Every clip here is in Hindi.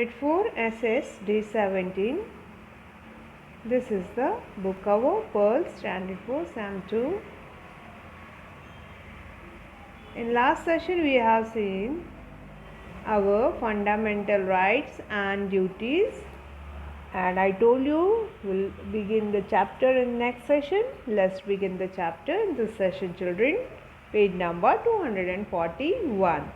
Grade 4 SS Day 17. This is the book cover, Pearl, Standard 4, Sam 2. In last session we have seen our fundamental rights and duties, and I told you we'll begin the chapter in next session. Let's begin the chapter in this session, children. Page number 241.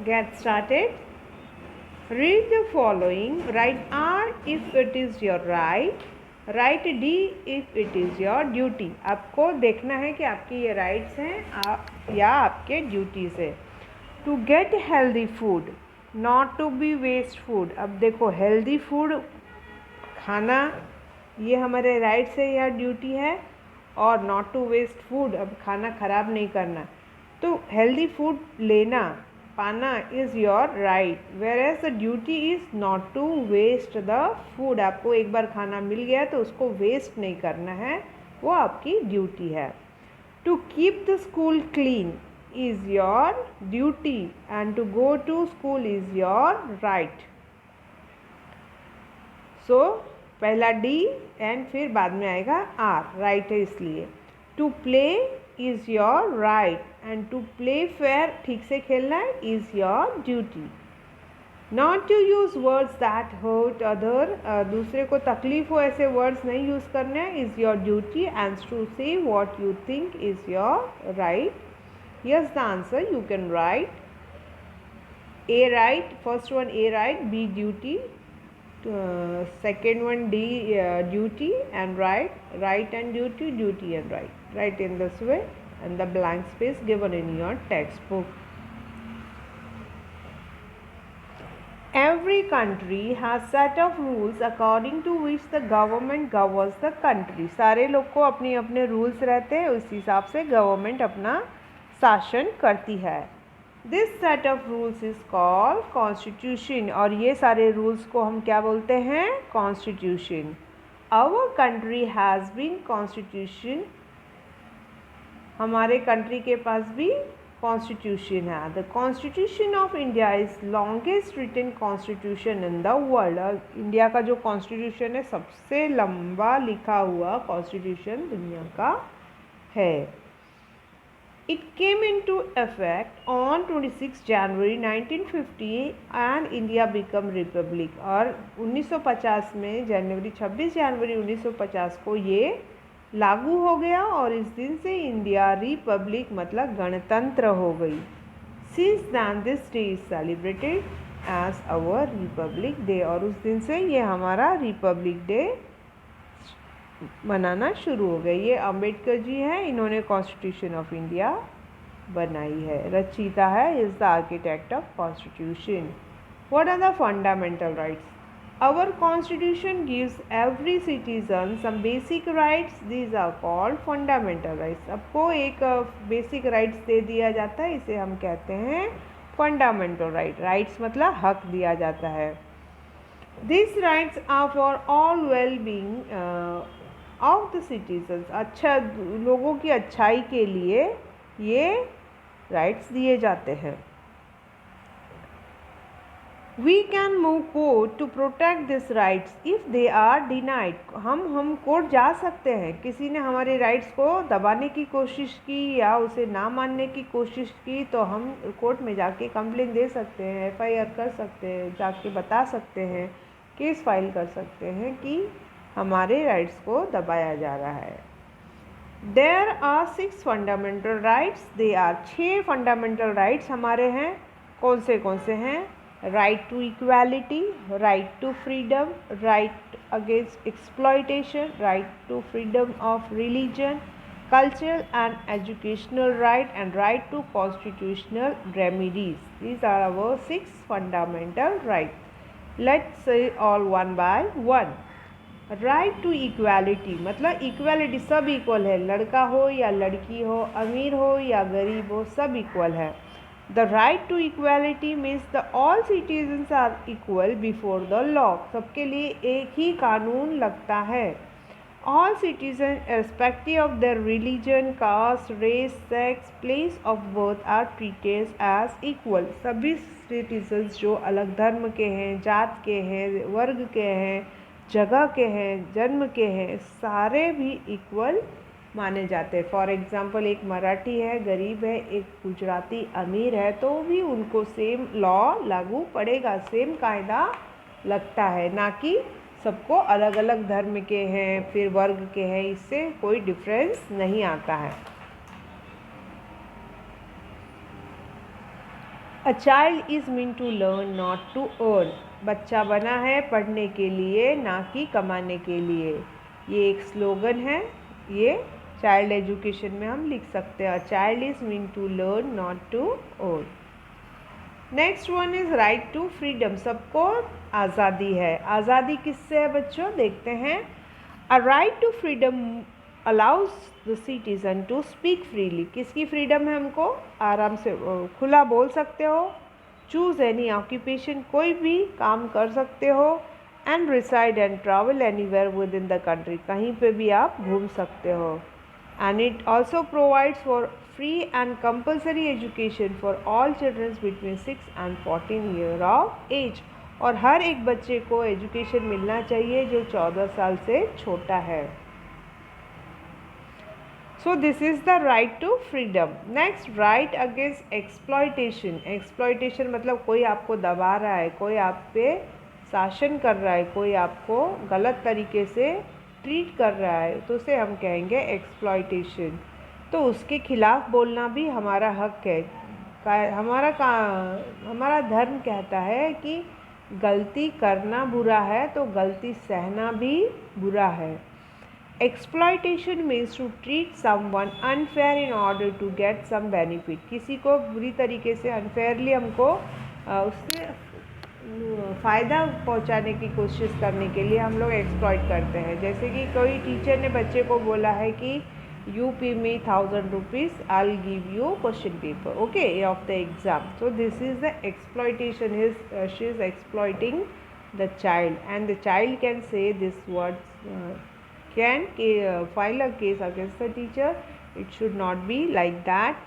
Get started. Read the following. Write R if it is your right. Write D if it is your duty. आपको देखना है कि आपकी ये राइट्स हैं या आपके ड्यूटीज़ है. To get healthy food, not to be waste food. अब देखो, हेल्दी फूड खाना ये हमारे राइट्स है या ड्यूटी है, और नॉट टू वेस्ट फूड, अब खाना ख़राब नहीं करना. तो हेल्दी फूड लेना, पाना is your right, whereas the duty is not to waste the food. आपको एक बार खाना मिल गया तो उसको वेस्ट नहीं करना है, वो आपकी ड्यूटी है. To keep the school clean is your duty and to go to school is your right. So पहला डी एंड फिर बाद में आएगा आर, राइट है इसलिए. To play is your right and to play fair, ठीक से खेलना, is your duty. Not to use words that hurt other, दूसरे को तकलीफ हो ऐसे वर्ड्स नहीं यूज़ करने, is your duty. And to say what you think is your right. Yes the answer you can write. A right, first one A right, B duty, second one D duty and right, right and duty, duty and right. Write in this way and the blank space given in your textbook. Every country has set of rules according to which the government governs the country. सारे लोग को अपने अपने रूल्स रहते हैं, उस हिसाब से गवर्नमेंट अपना शासन करती है. This set of rules is called constitution, और ये सारे रूल्स को हम क्या बोलते हैं? Constitution. Our country has been constitution, हमारे कंट्री के पास भी कॉन्स्टिट्यूशन है. The constitution of India is longest written constitution in the world. India का जो कॉन्स्टिट्यूशन है सबसे लंबा लिखा हुआ कॉन्स्टिट्यूशन दुनिया का है. It came into effect on 26 January 1950 and India became republic. और 1950 में छब्बीस जनवरी 1950 को ये लागू हो गया और इस दिन से इंडिया रिपब्लिक मतलब गणतंत्र हो गई. Since then this day is celebrated as our Republic Day, और उस दिन से ये हमारा रिपब्लिक डे मनाना शुरू हो गए. ये अंबेडकर जी हैं, इन्होंने कॉन्स्टिट्यूशन ऑफ इंडिया बनाई है. रचयिता है, is the architect of constitution. What are the fundamental rights? Our constitution gives every citizen some basic rights, these are called fundamental rights. आपको एक बेसिक राइट्स दे दिया जाता है, इसे हम कहते हैं फंडामेंटल राइट. राइट्स मतलब हक दिया जाता है. This rights are for all well being of the citizens, अच्छा लोगों की अच्छाई के लिए ये राइट्स दिए जाते हैं. We can move court to protect this rights if they are denied. हम कोर्ट जा सकते हैं, किसी ने हमारे राइट्स को दबाने की कोशिश की या उसे ना मानने की कोशिश की तो हम कोर्ट में जाके कंप्लेंट दे सकते हैं, FIR कर सकते हैं, जाके बता सकते हैं, केस फाइल कर सकते हैं कि हमारे राइट्स को दबाया जा रहा है. There are 6 fundamental rights. They are 6 fundamental rights हमारे हैं. कौन से हैं? Right to equality, right to freedom, right against exploitation, right to freedom of religion, cultural and educational right, and right to constitutional remedies. These are our 6 fundamental rights. Let's say all one by one. Right to equality मतलब इक्वालिटी, सब इक्वल है, लड़का हो या लड़की हो, अमीर हो या गरीब हो, सब इक्वल है. The right to equality means the all citizens are equal before the law, सबके लिए एक ही कानून लगता है. All citizens, irrespective of their religion, caste, race, sex, place of birth, are treated as equal. सभी सिटीजन्स जो अलग धर्म के हैं, जात के हैं, वर्ग के हैं, जगह के हैं, जन्म के हैं, सारे भी इक्वल माने जाते हैं. फॉर एग्जाम्पल एक मराठी है, गरीब है, एक गुजराती अमीर है, तो भी उनको सेम लॉ लागू पड़ेगा, सेम कायदा लगता है, ना कि सबको अलग अलग धर्म के हैं, फिर वर्ग के हैं, इससे कोई डिफरेंस नहीं आता है. A child is mean to learn not to earn. बच्चा बना है पढ़ने के लिए, ना कि कमाने के लिए. ये एक स्लोगन है, ये चाइल्ड एजुकेशन में हम लिख सकते हैं. A child is mean to learn not to earn. Next one is right to freedom. सबको आज़ादी है. आज़ादी किससे है बच्चों, देखते हैं. A right to freedom allows the citizen to speak freely. किसकी फ्रीडम है, हमको आराम से खुला बोल सकते हो. चूज़ एनी ऑक्यूपेशन, कोई भी काम कर सकते हो. And reside and travel anywhere within the country, कहीं पे भी आप घूम सकते हो. And it also provides for free and compulsory education for all children between 6 and 14 years of age. और हर एक बच्चे को एजुकेशन मिलना चाहिए जो 14 साल से छोटा है. So this is the right to freedom. Next, right against exploitation. Exploitation मतलब कोई आपको दबा रहा है, कोई आप पे शासन कर रहा है, कोई आपको गलत तरीके से ट्रीट कर रहा है, तो उसे हम कहेंगे एक्सप्लॉयटेशन. तो उसके खिलाफ बोलना भी हमारा हक है. हमारा धर्म कहता है कि गलती करना बुरा है तो गलती सहना भी बुरा है. Exploitation means to treat someone unfair in order to get some benefit. किसी को बुरी तरीके से अनफेयरली हमको उससे फ़ायदा पहुंचाने की कोशिश करने के लिए हम लोग एक्सप्लॉइट करते हैं. जैसे कि कोई टीचर ने बच्चे को बोला है कि यू पे मी 1000 rupees, I will give you question paper, okay, of the exam. So this is the exploitation. She is exploiting the child and the child can say this words, can file a case against the teacher. It should not be like that.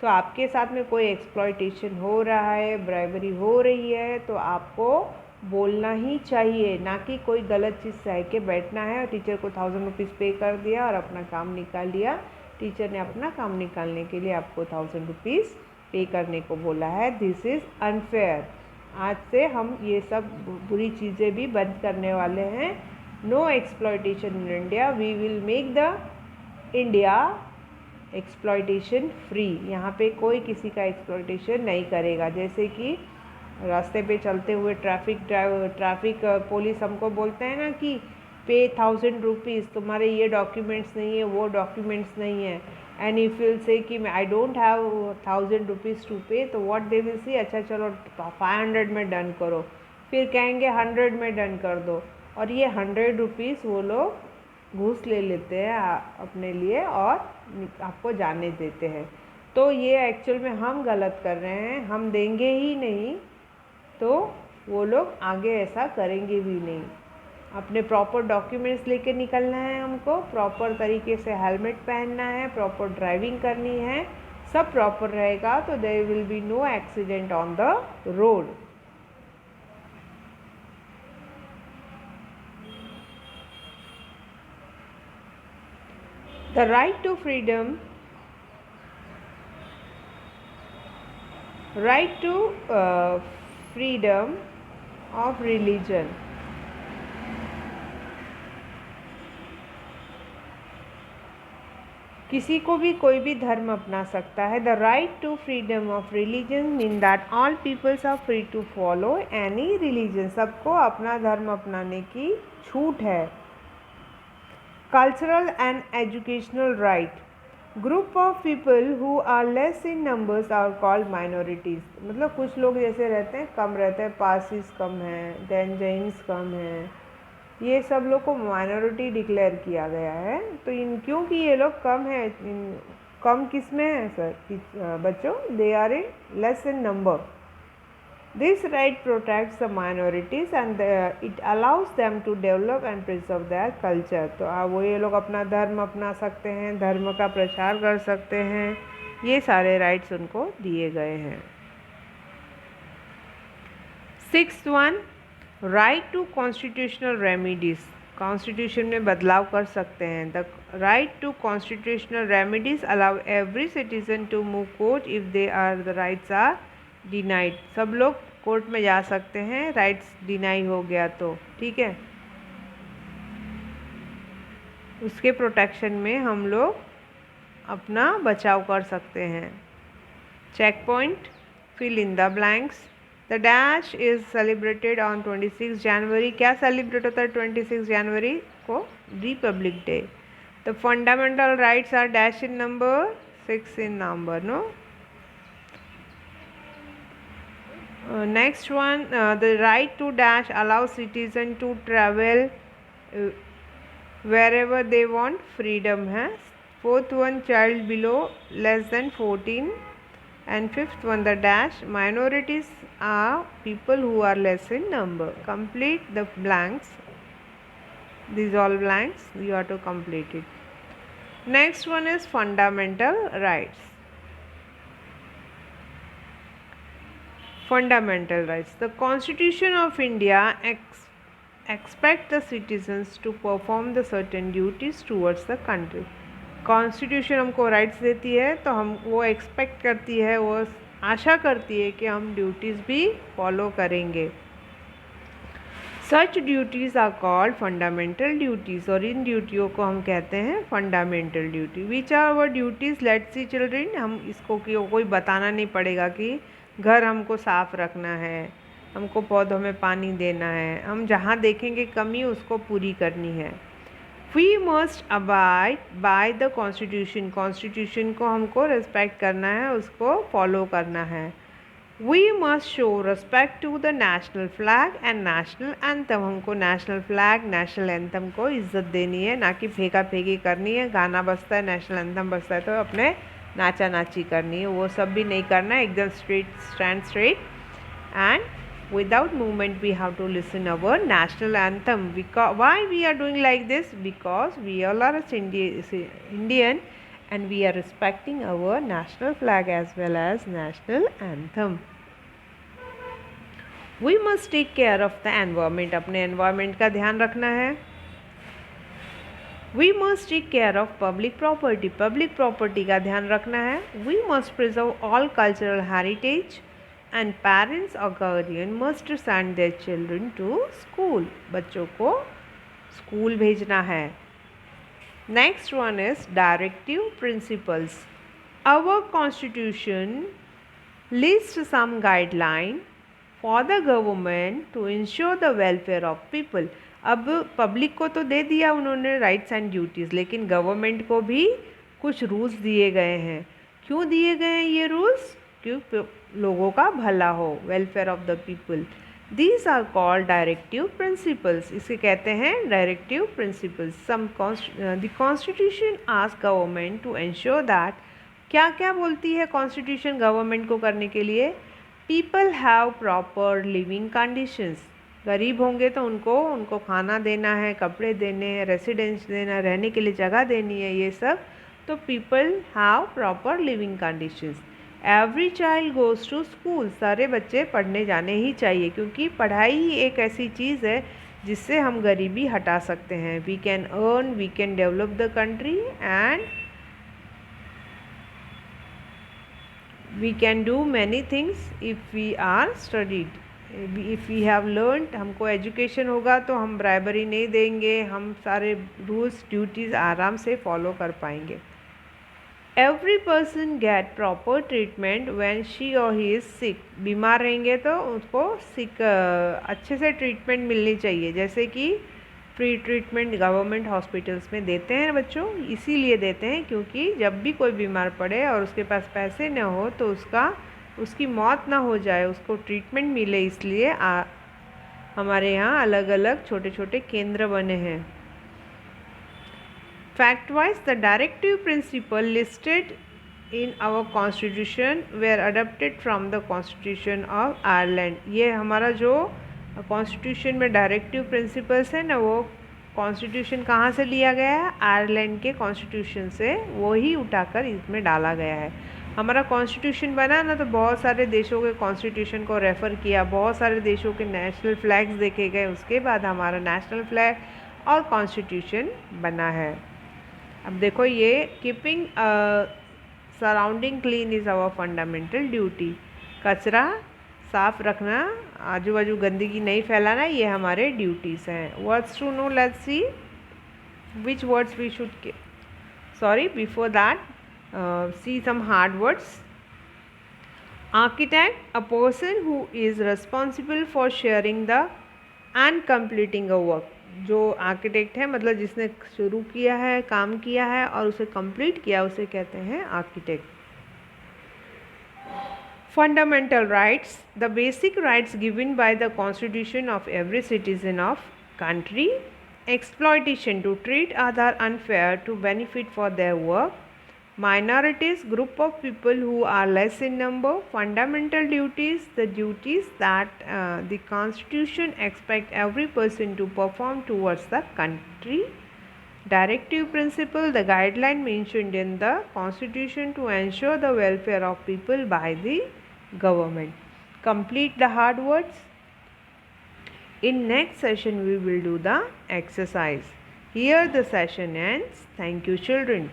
So आपके साथ में कोई एक्सप्लॉयटेशन हो रहा है, ब्राइबरी हो रही है, तो आपको बोलना ही चाहिए, ना कि कोई गलत चीज़ सह के बैठना है. और टीचर को 1000 रुपीज़ पे कर दिया और अपना काम निकाल लिया. टीचर ने अपना काम निकालने के लिए आपको 1000 रुपीज़ पे करने को बोला है. This is unfair. आज से हम ये सब बुरी चीज़ें भी बंद करने वाले हैं. No exploitation in India. We will make the India exploitation free. यहाँ पे कोई किसी का एक्सप्लॉयटेशन नहीं करेगा. जैसे कि रास्ते पे चलते हुए ट्रैफिक पुलिस हमको बोलते हैं ना कि पे 1000 रुपीज़, तुम्हारे ये डॉक्यूमेंट्स नहीं है, वो डॉक्यूमेंट्स नहीं है. एंड इफ विल से कि I don't have 1000 rupees to pay, तो व्हाट दे विल से, अच्छा चलो 500 में डन करो. फिर कहेंगे 100 में डन कर दो. और ये 100 रुपीज़ वो लोग घूस ले लेते हैं अपने लिए और आपको जाने देते हैं. तो ये एक्चुअल में हम गलत कर रहे हैं. हम देंगे ही नहीं तो वो लोग आगे ऐसा करेंगे भी नहीं. अपने प्रॉपर डॉक्यूमेंट्स लेके निकलना है हमको, प्रॉपर तरीके से हेलमेट पहनना है, प्रॉपर ड्राइविंग करनी है. सब प्रॉपर रहेगा तो there will be no accident on the road. The right to freedom, right to freedom of religion. किसी को भी कोई भी धर्म अपना सकता है. The right to freedom of religion mean that all peoples are free to follow any religion. सबको अपना धर्म अपनाने की छूट है. Cultural and educational right. Group of people who are less in numbers are called minorities. मतलब कुछ लोग जैसे रहते हैं, कम रहते हैं, पारसीज कम हैं, देन जैन्स कम हैं, ये सब लोग को माइनॉरिटी डिक्लेयर किया गया है. तो क्योंकि ये लोग कम हैं, कम किस में है सर बच्चों, they are in less in number. This right protects the minorities and it allows them to develop and preserve their culture. तो वो ये लोग अपना धर्म अपना सकते हैं, धर्म का प्रचार कर सकते हैं, ये सारे राइट्स उनको दिए गए हैं. 6th one, right to constitutional remedies. Constitution में बदलाव कर सकते हैं. The right to constitutional remedies allow every citizen to move court if they are the rights are denied. सब लोग कोर्ट में जा सकते हैं राइट्स डिनाई हो गया तो, ठीक है. उसके प्रोटेक्शन में हम लोग अपना बचाव कर सकते हैं. Check point, fill in the blanks. The dash is celebrated on 26 January. क्या सेलिब्रेट होता है 26 जनवरी को? Republic day. The fundamental rights are dash in number, 6 in number, no. Next one, the right to dash allows citizen to travel wherever they want, freedom है. 4th one, child below less than 14. And 5th one, the dash, minorities are people who are less in number. Complete the blanks. These all blanks, you have to complete it. Next one is fundamental rights. Fundamental rights. The Constitution of India expects the citizens to perform the certain duties towards the country. Constitution हमको राइट्स देती है तो हम वो एक्सपेक्ट करती है, वो आशा करती है कि हम ड्यूटीज़ भी फॉलो करेंगे. Such duties are called fundamental duties. और इन ड्यूटियों को हम कहते हैं fundamental duty. Which are our duties? Let's see children. हम इसको कोई बताना नहीं पड़ेगा कि घर हमको साफ रखना है, हमको पौधों में पानी देना है, हम जहाँ देखेंगे कमी उसको पूरी करनी है. We must abide by the constitution. Constitution को हमको रिस्पेक्ट करना है, उसको फॉलो करना है. We must show respect to the national flag and national anthem. हमको नेशनल फ्लैग, नेशनल एंथम को इज्जत देनी है, ना कि फेंका फेंकी करनी है. गाना बजता है, नेशनल एंथम बजता है तो अपने नाचा नाची करनी है, वो सब भी नहीं करना है. एकदम straight, stand straight and without movement. We have to listen our national anthem. Why we are doing like this? Because we all are Indian and we are respecting our national flag as well as national anthem. We must take care of the environment. अपने environment का ध्यान रखना है. We must take care of public property. Public property का ध्यान रखना है. We must preserve all cultural heritage. And parents or guardian must send their children to school. बच्चों को स्कूल भेजना है. Next one is directive principles. Our constitution lists some guideline for the government to ensure the welfare of people. अब पब्लिक को तो दे दिया उन्होंने राइट्स एंड ड्यूटीज़, लेकिन गवर्नमेंट को भी कुछ रूल्स दिए गए हैं. क्यों दिए गए हैं ये रूल्स? क्यों लोगों का भला हो, welfare of the people. These are called directive principles. इसे कहते हैं directive principles. The constitution ask government to ensure that. क्या क्या बोलती है कॉन्स्टिट्यूशन गवर्नमेंट को करने के लिए? People have proper living conditions. गरीब होंगे तो उनको खाना देना है, कपड़े देने हैं, रेसिडेंस देना, रहने के लिए जगह देनी है, ये सब. तो people have proper living conditions. Every child goes to school. सारे बच्चे पढ़ने जाने ही चाहिए, क्योंकि पढ़ाई ही एक ऐसी चीज़ है जिससे हम गरीबी हटा सकते हैं. We can earn, we can develop the country and we can do many things if we are studied. If we have learned. हमको एजुकेशन होगा तो हम ब्राइबरी नहीं देंगे, हम सारे रूल्स ड्यूटीज़ आराम से फॉलो कर पाएंगे. Every person get proper treatment when she और ही इज़ सिक. बीमार रहेंगे तो उसको अच्छे से ट्रीटमेंट मिलनी चाहिए. जैसे कि फ्री ट्रीटमेंट गवर्नमेंट हॉस्पिटल्स में देते हैं बच्चों. इसीलिए देते हैं क्योंकि जब भी कोई बीमार पड़े और उसके पास पैसे न हो तो उसकी मौत ना हो जाए, उसको ट्रीटमेंट मिले, इसलिए हमारे यहाँ अलग अलग छोटे छोटे केंद्र बने हैं. Fact-wise, the directive principle listed in our constitution were adopted from the constitution of Ireland। ये हमारा जो कॉन्स्टिट्यूशन में डायरेक्टिव प्रिंसिपल्स है ना, वो कॉन्स्टिट्यूशन कहाँ से लिया गया है? आयरलैंड के कॉन्स्टिट्यूशन से, वो ही उठाकर इसमें डाला गया है। हमारा कॉन्स्टिट्यूशन बना ना, तो बहुत सारे देशों के कॉन्स्टिट्यूशन को रेफ़र किया, बहुत सारे देशों के नेशनल फ्लैग्स देखे गए, उसके बाद हमारा नेशनल फ्लैग और कॉन्स्टिट्यूशन बना है। अब देखो ये keeping surrounding clean is our fundamental duty. कचरा साफ रखना, आजू बाजू गंदगी नहीं फैलाना, ये हमारे ड्यूटीज़ हैं। Words to know, let's see which words we should, sorry before that see some hard words. Architect, a person who is responsible for sharing the and completing a work. जो आर्किटेक्ट है मतलब जिसने शुरू किया है, काम किया है और उसे कंप्लीट किया, उसे कहते हैं architect. Fundamental rights, the basic rights given by the constitution of every citizen of country. Exploitation, to treat other unfair to benefit for their work. Minorities, group of people who are less in number. Fundamental duties, the duties that the Constitution expects every person to perform towards the country. Directive principle, the guideline mentioned in the Constitution to ensure the welfare of people by the government. Complete the hard words. In next session we will do the exercise. Here the session ends. Thank you children.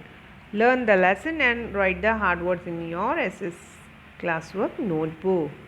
Learn the lesson and write the hard words in your SS classwork notebook.